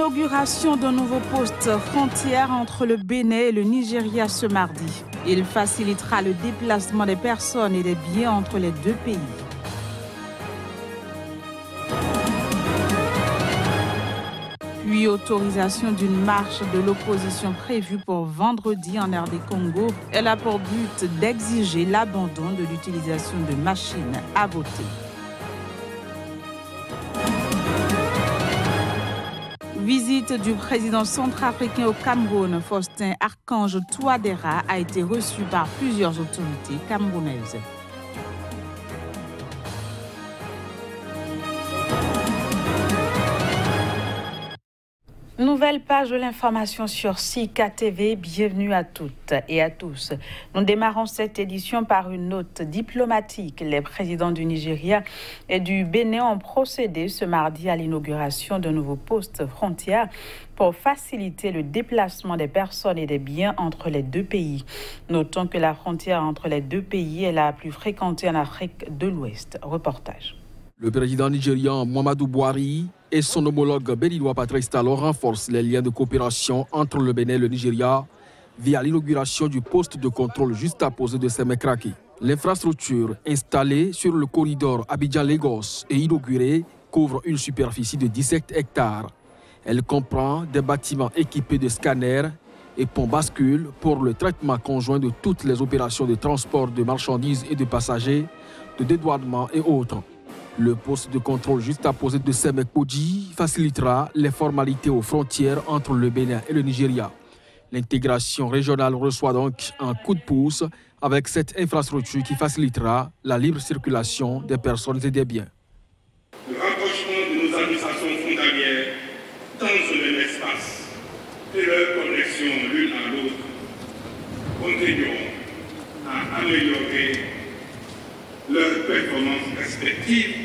L'inauguration d'un nouveau poste frontière entre le Bénin et le Nigeria ce mardi. Il facilitera le déplacement des personnes et des biens entre les deux pays. Puis autorisation d'une marche de l'opposition prévue pour vendredi en RD Congo. Elle a pour but d'exiger l'abandon de l'utilisation de machines à voter. Visite du président centrafricain au Cameroun, Faustin Archange Touadéra, a été reçue par plusieurs autorités camerounaises. Nouvelle page de l'information sur Sika TV. Bienvenue à toutes et à tous. Nous démarrons cette édition par une note diplomatique. Les présidents du Nigeria et du Bénin ont procédé ce mardi à l'inauguration d'un nouveau poste frontière pour faciliter le déplacement des personnes et des biens entre les deux pays. Notons que la frontière entre les deux pays est la plus fréquentée en Afrique de l'Ouest. Reportage. Le président nigérian Muhammadu Buhari et son homologue béninois Patrice Talon renforcent les liens de coopération entre le Bénin et le Nigeria via l'inauguration du poste de contrôle juste à poser de Semekraki. L'infrastructure installée sur le corridor Abidjan-Lagos et inaugurée couvre une superficie de 17 hectares. Elle comprend des bâtiments équipés de scanners et ponts bascules pour le traitement conjoint de toutes les opérations de transport de marchandises et de passagers, de dédouanement et autres. Le poste de contrôle juste à poser de Semekoji facilitera les formalités aux frontières entre le Bénin et le Nigeria. L'intégration régionale reçoit donc un coup de pouce avec cette infrastructure qui facilitera la libre circulation des personnes et des biens. Le rapprochement de nos administrations frontalières dans ce même espace et leur connexion l'une à l'autre contribueront à améliorer leurs performances respectives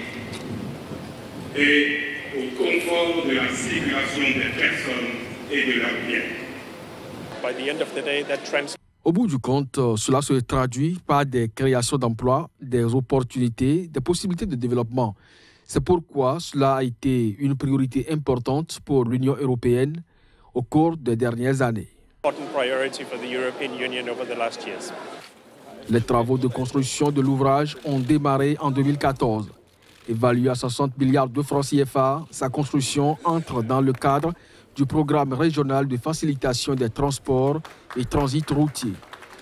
et au confort de la circulation des personnes et de leurs biens. Au bout du compte, cela se traduit par des créations d'emplois, des opportunités, des possibilités de développement. C'est pourquoi cela a été une priorité importante pour l'Union européenne au cours des dernières années. Les travaux de construction de l'ouvrage ont démarré en 2014. Évalué à 60 milliards de francs CFA, sa construction entre dans le cadre du programme régional de facilitation des transports et transit routier.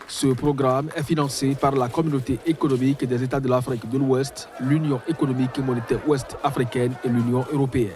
Ce programme est financé par la Communauté économique des États de l'Afrique de l'Ouest, l'Union économique et monétaire ouest-africaine et l'Union européenne.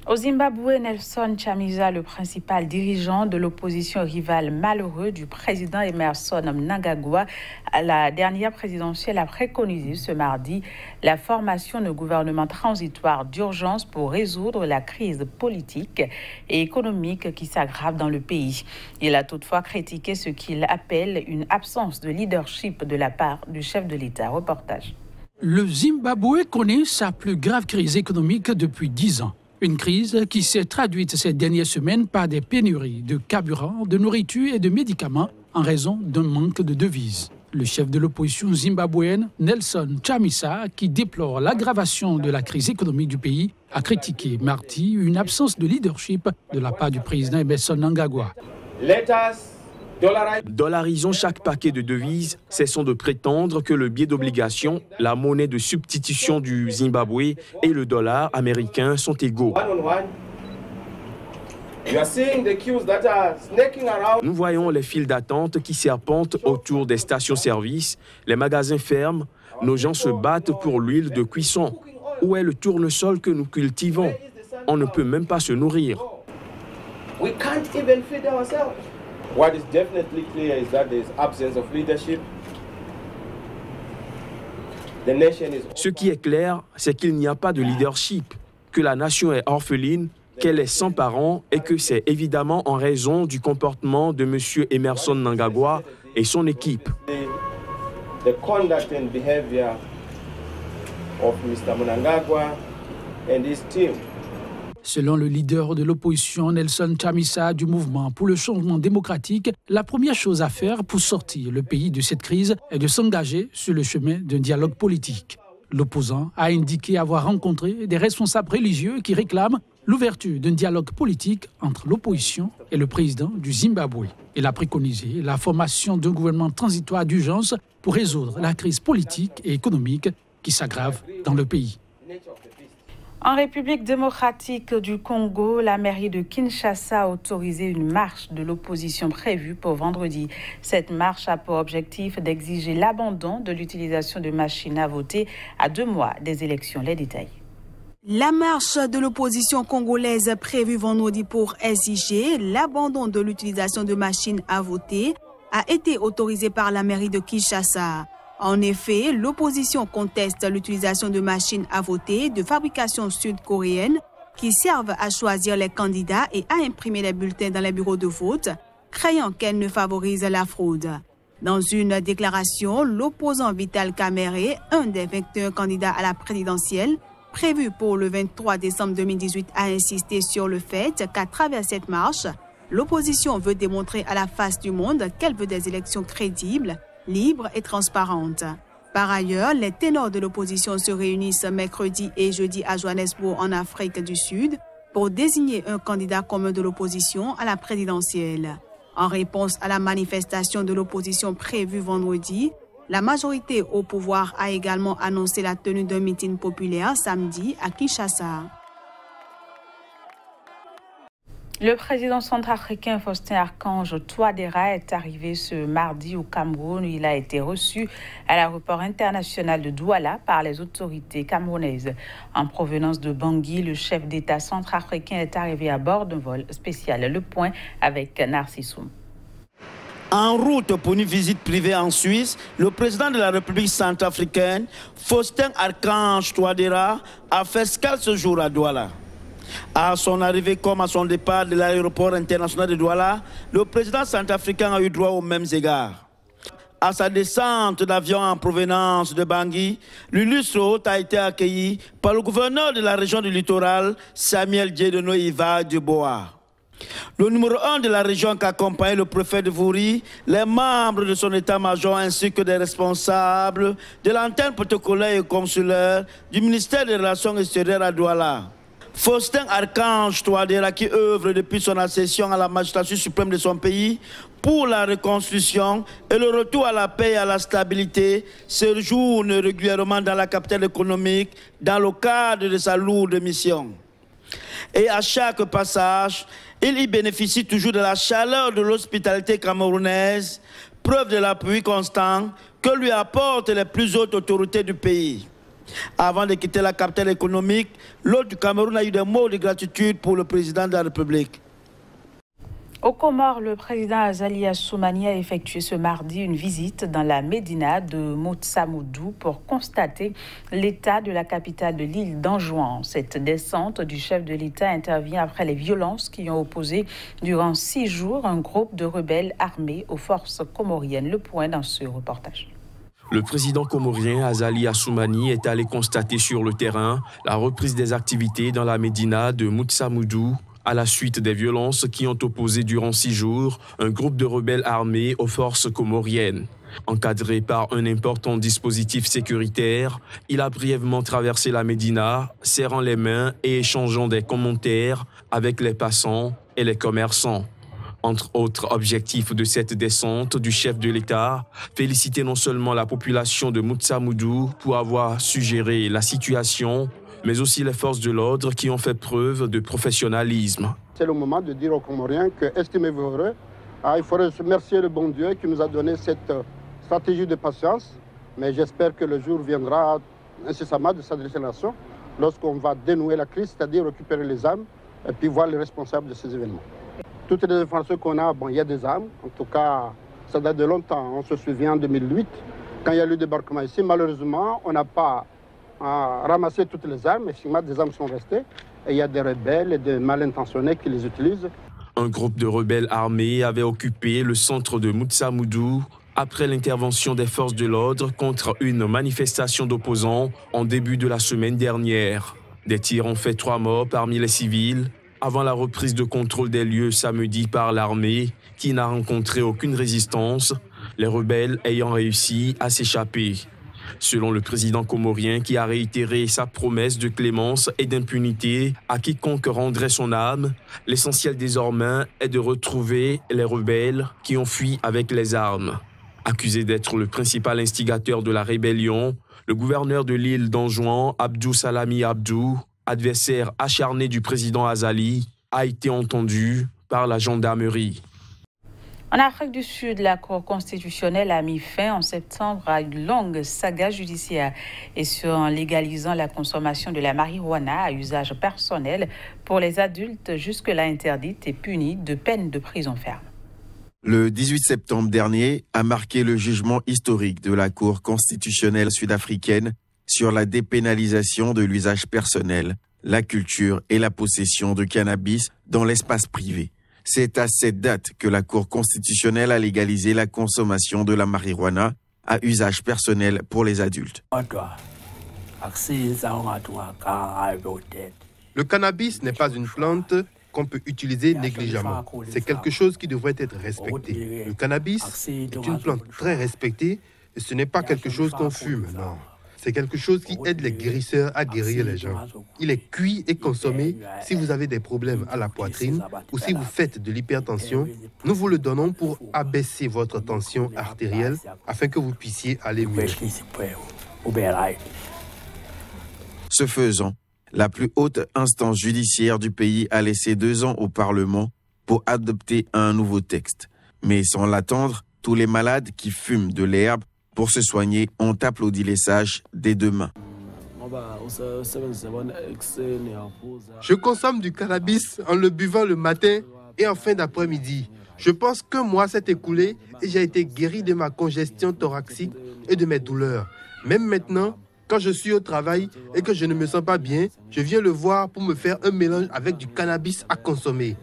Au Zimbabwe, Nelson Chamisa, le principal dirigeant de l'opposition rivale malheureux du président Emmerson Mnangagwa, à la dernière présidentielle a préconisé ce mardi la formation d'un gouvernement transitoire d'urgence pour résoudre la crise politique et économique qui s'aggrave dans le pays. Il a toutefois critiqué ce qu'il appelle une absence de leadership de la part du chef de l'État. Reportage. Le Zimbabwe connaît sa plus grave crise économique depuis 10 ans. Une crise qui s'est traduite ces dernières semaines par des pénuries de carburant, de nourriture et de médicaments en raison d'un manque de devises. Le chef de l'opposition zimbabwéenne, Nelson Chamisa, qui déplore l'aggravation de la crise économique du pays, a critiqué mardi une absence de leadership de la part du président Emmerson Mnangagwa. Dollarisons chaque paquet de devises, cessons de prétendre que le billet d'obligation, la monnaie de substitution du Zimbabwe et le dollar américain sont égaux. Nous voyons les files d'attente qui serpentent autour des stations-service, les magasins ferment, nos gens se battent pour l'huile de cuisson. Où est le tournesol que nous cultivons? On ne peut même pas se nourrir. What is definitely clear is that there is absence of leadership. The nation is... Ce qui est clair, c'est qu'il n'y a pas de leadership, que la nation est orpheline, qu'elle est sans parents et que c'est évidemment en raison du comportement de M. Emmerson Mnangagwa et son équipe. The conduct and behavior of Mr. Mnangagwa and his team. Selon le leader de l'opposition, Nelson Chamisa, du mouvement pour le changement démocratique, la première chose à faire pour sortir le pays de cette crise est de s'engager sur le chemin d'un dialogue politique. L'opposant a indiqué avoir rencontré des responsables religieux qui réclament l'ouverture d'un dialogue politique entre l'opposition et le président du Zimbabwe. Il a préconisé la formation d'un gouvernement transitoire d'urgence pour résoudre la crise politique et économique qui s'aggrave dans le pays. En République démocratique du Congo, la mairie de Kinshasa a autorisé une marche de l'opposition prévue pour vendredi. Cette marche a pour objectif d'exiger l'abandon de l'utilisation de machines à voter à 2 mois des élections. Les détails. La marche de l'opposition congolaise prévue vendredi pour exiger l'abandon de l'utilisation de machines à voter a été autorisée par la mairie de Kinshasa. En effet, l'opposition conteste l'utilisation de machines à voter de fabrication sud-coréenne qui servent à choisir les candidats et à imprimer les bulletins dans les bureaux de vote, craignant qu'elles ne favorisent la fraude. Dans une déclaration, l'opposant Vital Kamerhe, un des 21 candidats à la présidentielle, prévu pour le 23 décembre 2018, a insisté sur le fait qu'à travers cette marche, l'opposition veut démontrer à la face du monde qu'elle veut des élections crédibles, libres et transparentes. Par ailleurs, les ténors de l'opposition se réunissent mercredi et jeudi à Johannesburg en Afrique du Sud pour désigner un candidat commun de l'opposition à la présidentielle. En réponse à la manifestation de l'opposition prévue vendredi, la majorité au pouvoir a également annoncé la tenue d'un meeting populaire samedi à Kinshasa. Le président centrafricain Faustin Archange Touadéra est arrivé ce mardi au Cameroun. Il a été reçu à l'aéroport international de Douala par les autorités camerounaises. En provenance de Bangui, le chef d'État centrafricain est arrivé à bord d'un vol spécial. Le point avec Narcissoum. En route pour une visite privée en Suisse, le président de la République centrafricaine, Faustin Archange Touadéra, a fait escale ce jour à Douala. À son arrivée comme à son départ de l'aéroport international de Douala, le président centrafricain a eu droit aux mêmes égards. À sa descente d'avion en provenance de Bangui, l'illustre hôte a été accueilli par le gouverneur de la région du littoral, Samuel Dieudonné Iva Dubois. Le numéro 1 de la région qui accompagne le préfet de Vouri, les membres de son état-major ainsi que des responsables de l'antenne protocolaire et consulaire du ministère des Relations extérieures à Douala. Faustin Archange Touadéra, qui œuvre depuis son accession à la magistrature suprême de son pays pour la reconstruction et le retour à la paix et à la stabilité, séjourne régulièrement dans la capitale économique dans le cadre de sa lourde mission. Et à chaque passage, il y bénéficie toujours de la chaleur de l'hospitalité camerounaise, preuve de l'appui constant que lui apportent les plus hautes autorités du pays. Avant de quitter la capitale économique, l'hôte du Cameroun a eu des mots de gratitude pour le président de la République. Au Comores, le président Azali Assoumani a effectué ce mardi une visite dans la médina de Motsamoudou pour constater l'état de la capitale de l'île d'Anjouan. Cette descente du chef de l'État intervient après les violences qui ont opposé durant 6 jours un groupe de rebelles armés aux forces comoriennes. Le point dans ce reportage. Le président comorien Azali Assoumani est allé constater sur le terrain la reprise des activités dans la médina de Motsamoudou à la suite des violences qui ont opposé durant 6 jours un groupe de rebelles armés aux forces comoriennes. Encadré par un important dispositif sécuritaire, il a brièvement traversé la médina, serrant les mains et échangeant des commentaires avec les passants et les commerçants. Entre autres objectifs de cette descente du chef de l'État, féliciter non seulement la population de Motsamoudou pour avoir su gérer la situation, mais aussi les forces de l'ordre qui ont fait preuve de professionnalisme. C'est le moment de dire aux Comoriens que, estimez-vous heureux, il faut remercier le bon Dieu qui nous a donné cette stratégie de patience, mais j'espère que le jour viendra incessamment de sa nation lorsqu'on va dénouer la crise, c'est-à-dire récupérer les armes et puis voir les responsables de ces événements. Toutes les informations qu'on a, il y a des armes, en tout cas ça date de longtemps, on se souvient en 2008, quand il y a eu le débarquement ici, malheureusement on n'a pas ramasser toutes les armes, effectivement des armes sont restées et il y a des rebelles et des mal intentionnés qui les utilisent. Un groupe de rebelles armés avait occupé le centre de Motsamoudou après l'intervention des forces de l'ordre contre une manifestation d'opposants en début de la semaine dernière. Des tirs ont fait 3 morts parmi les civils avant la reprise de contrôle des lieux samedi par l'armée qui n'a rencontré aucune résistance, les rebelles ayant réussi à s'échapper. Selon le président comorien qui a réitéré sa promesse de clémence et d'impunité à quiconque rendrait son âme, l'essentiel désormais est de retrouver les rebelles qui ont fui avec les armes. Accusé d'être le principal instigateur de la rébellion, le gouverneur de l'île d'Anjouan, Abdou Salami Abdou, adversaire acharné du président Azali, a été entendu par la gendarmerie. En Afrique du Sud, la Cour constitutionnelle a mis fin en septembre à une longue saga judiciaire et en légalisant la consommation de la marijuana à usage personnel pour les adultes jusque-là interdite et punie de peine de prison ferme. Le 18 septembre dernier a marqué le jugement historique de la Cour constitutionnelle sud-africaine sur la dépénalisation de l'usage personnel, la culture et la possession de cannabis dans l'espace privé. C'est à cette date que la Cour constitutionnelle a légalisé la consommation de la marijuana à usage personnel pour les adultes. Le cannabis n'est pas une plante qu'on peut utiliser négligemment. C'est quelque chose qui devrait être respecté. Le cannabis est une plante très respectée et ce n'est pas quelque chose qu'on fume, non. C'est quelque chose qui aide les guérisseurs à guérir les gens. Il est cuit et consommé si vous avez des problèmes à la poitrine ou si vous faites de l'hypertension. Nous vous le donnons pour abaisser votre tension artérielle afin que vous puissiez aller mieux. Ce faisant, la plus haute instance judiciaire du pays a laissé 2 ans au Parlement pour adopter un nouveau texte. Mais sans l'attendre, tous les malades qui fument de l'herbe pour se soigner ont applaudi les sages des 2 mains. Je consomme du cannabis en le buvant le matin et en fin d'après-midi. Je pense qu'un mois s'est écoulé et j'ai été guéri de ma congestion thoracique et de mes douleurs. Même maintenant, quand je suis au travail et que je ne me sens pas bien, je viens le voir pour me faire un mélange avec du cannabis à consommer.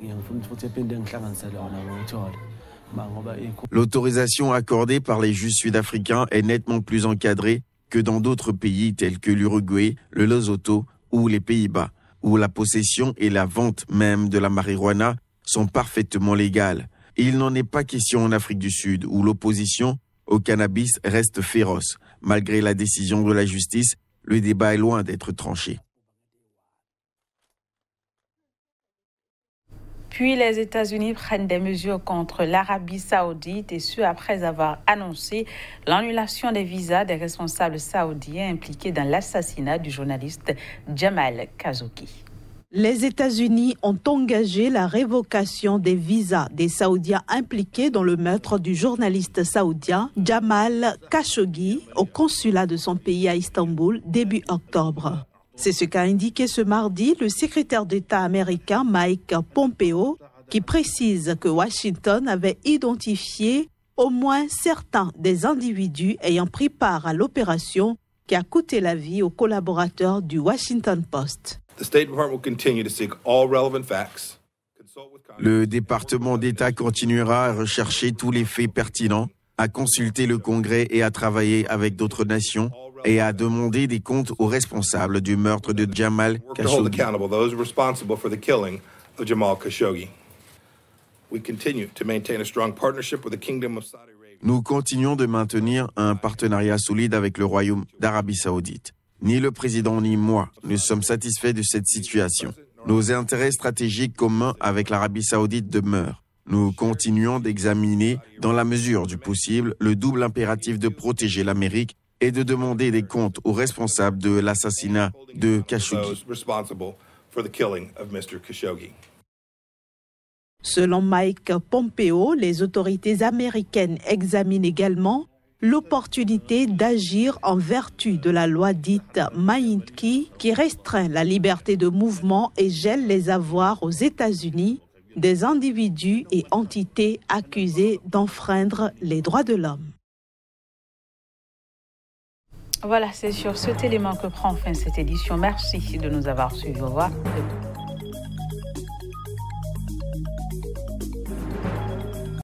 L'autorisation accordée par les juges sud-africains est nettement plus encadrée que dans d'autres pays tels que l'Uruguay, le Lesotho ou les Pays-Bas, où la possession et la vente même de la marijuana sont parfaitement légales. Il n'en est pas question en Afrique du Sud, où l'opposition au cannabis reste féroce. Malgré la décision de la justice, le débat est loin d'être tranché. Puis les États-Unis prennent des mesures contre l'Arabie saoudite et ce après avoir annoncé l'annulation des visas des responsables saoudiens impliqués dans l'assassinat du journaliste Jamal Khashoggi. Les États-Unis ont engagé la révocation des visas des Saoudiens impliqués dans le meurtre du journaliste saoudien Jamal Khashoggi au consulat de son pays à Istanbul début octobre. C'est ce qu'a indiqué ce mardi le secrétaire d'État américain Mike Pompeo, qui précise que Washington avait identifié au moins certains des individus ayant pris part à l'opération qui a coûté la vie aux collaborateurs du Washington Post. Le département d'État continuera à rechercher tous les faits pertinents, à consulter le Congrès et à travailler avec d'autres nations et à demander des comptes aux responsables du meurtre de Jamal Khashoggi. Nous continuons de maintenir un partenariat solide avec le Royaume d'Arabie Saoudite. Ni le président ni moi ne sommes satisfaits de cette situation. Nos intérêts stratégiques communs avec l'Arabie Saoudite demeurent. Nous continuons d'examiner, dans la mesure du possible, le double impératif de protéger l'Amérique et de demander des comptes aux responsables de l'assassinat de Khashoggi. Selon Mike Pompeo, les autorités américaines examinent également l'opportunité d'agir en vertu de la loi dite Magnitsky qui restreint la liberté de mouvement et gèle les avoirs aux États-Unis des individus et entités accusés d'enfreindre les droits de l'homme. Voilà, c'est sur cet élément que prend fin cette édition. Merci de nous avoir suivis. Au revoir.